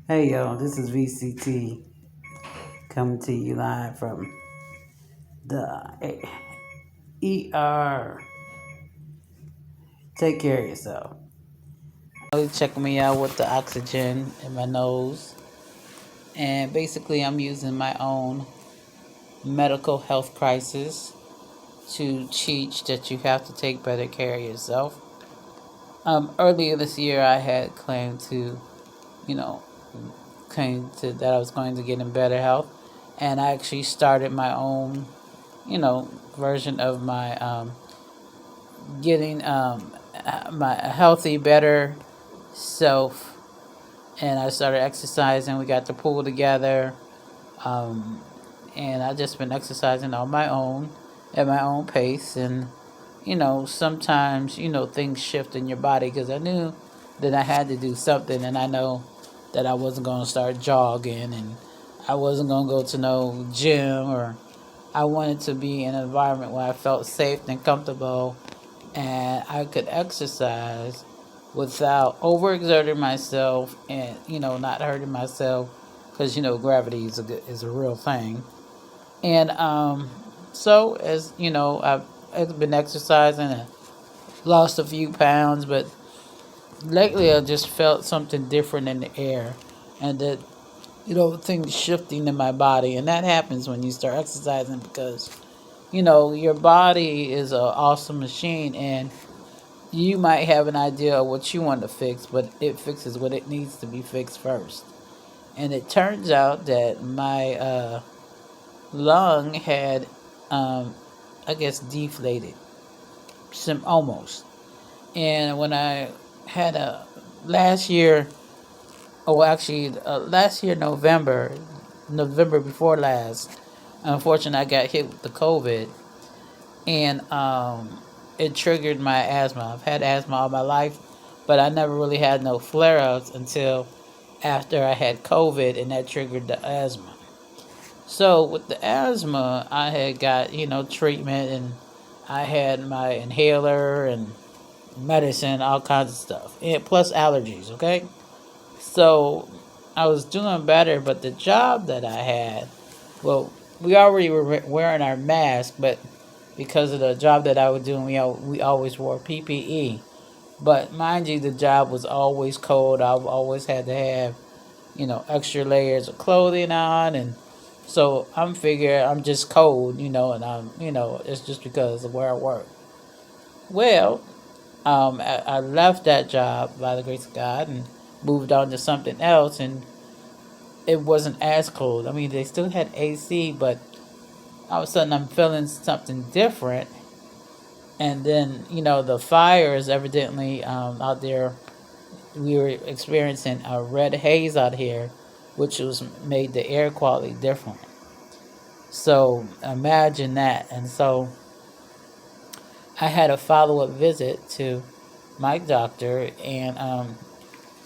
Hey yo, this is VCT coming to you live from the ER. Take care of yourself. Check me out with the oxygen in my nose. And basically, I'm using my own medical health crisis to teach that you have to take better care of yourself. Earlier this year, I had claimed to, you know, claimed to, that I was going to get in better health. And I actually started my own version of my getting my healthy, better self. And I started exercising. We got the pool together, um, and I just been exercising on my own at my own pace. And sometimes things shift in your body because I knew that I had to do something, and I know that I wasn't going to start jogging, and I wasn't going to go to no gym, or I wanted to be in an environment where I felt safe and comfortable and I could exercise without overexerting myself and not hurting myself because gravity is a real thing. And so as I've been exercising and lost a few pounds, but lately I just felt something different in the air, and that things shifting in my body. And that happens when you start exercising because your body is an awesome machine, and you might have an idea of what you want to fix, but it fixes what it needs to be fixed first. And it turns out that my lung had, I guess, deflated, almost. And when I had a last year, oh, actually, last year November before last, unfortunately, I got hit with the COVID, and it triggered my asthma. I've had asthma all my life, but I never really had no flare ups until after I had COVID, and that triggered the asthma. So with the asthma, I had got treatment, and I had my inhaler and medicine, all kinds of stuff, and plus allergies. Okay, so I was doing better, but the job that I had, well, we already were wearing our mask, but because of the job that I was doing, we always wore PPE. But mind you, the job was always cold. I've always had to have, extra layers of clothing on. And so I'm figuring I'm just cold, and it's just because of where I work. Well, I left that job by the grace of God and moved on to something else, and it wasn't as cold. I mean, they still had AC, but all of a sudden I'm feeling something different. And then the fires evidently out there, we were experiencing a red haze out here, which was made the air quality different. So imagine that. And so I had a follow-up visit to my doctor, and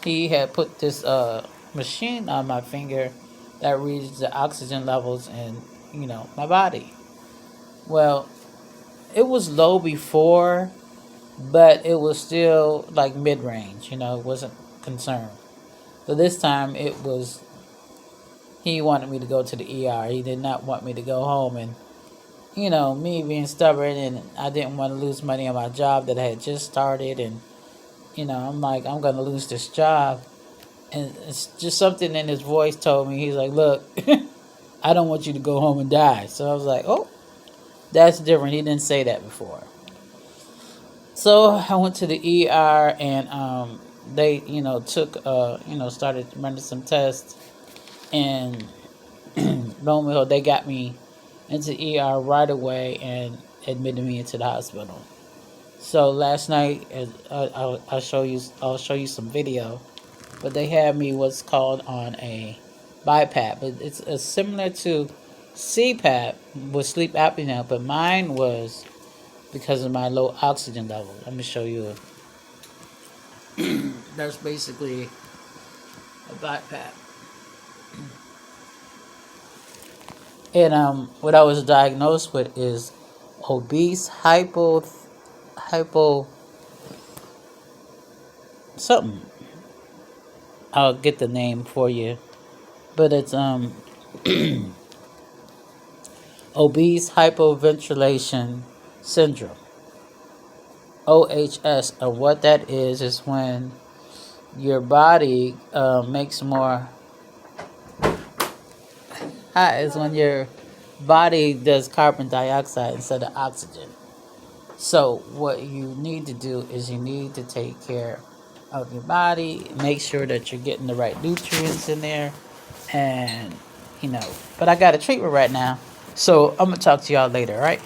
he had put this machine on my finger that reads the oxygen levels in my body. Well, it was low before, but it was still like mid-range. It wasn't concerned. So this time it was, he wanted me to go to the ER. He did not want me to go home. And me being stubborn, and I didn't want to lose money on my job that I had just started. And I'm like, I'm gonna lose this job. And it's just something in his voice told me. He's like, look, I don't want you to go home and die. So I was like, oh, that's different. He didn't say that before. So I went to the ER, and they, took, started running some tests, and lo and behold, they got me into ER right away and admitted me into the hospital. So last night, I'll show you some video, but they had me what's called on a BiPAP. It's similar to CPAP with sleep apnea, but mine was because of my low oxygen level. Let me show you. That's basically a BiPAP. And what I was diagnosed with is obese hypo something. I'll get the name for you, but it's obese hypoventilation syndrome, OHS. And what that is when your body makes more. Is when your body does carbon dioxide instead of oxygen. So what you need to do is you need to take care of your body, make sure that you're getting the right nutrients in there, and But I got a treatment right now, so I'm gonna talk to y'all later, all right?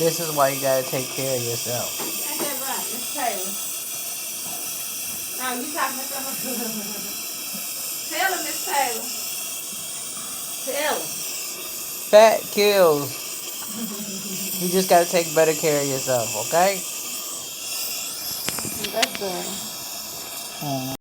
This is why you gotta take care of yourself. Ain't that right, Miss Taylor? No, you talking to someone. Tell him, Miss Taylor. Tell him. Fat kills. You just gotta take better care of yourself, okay? That's better.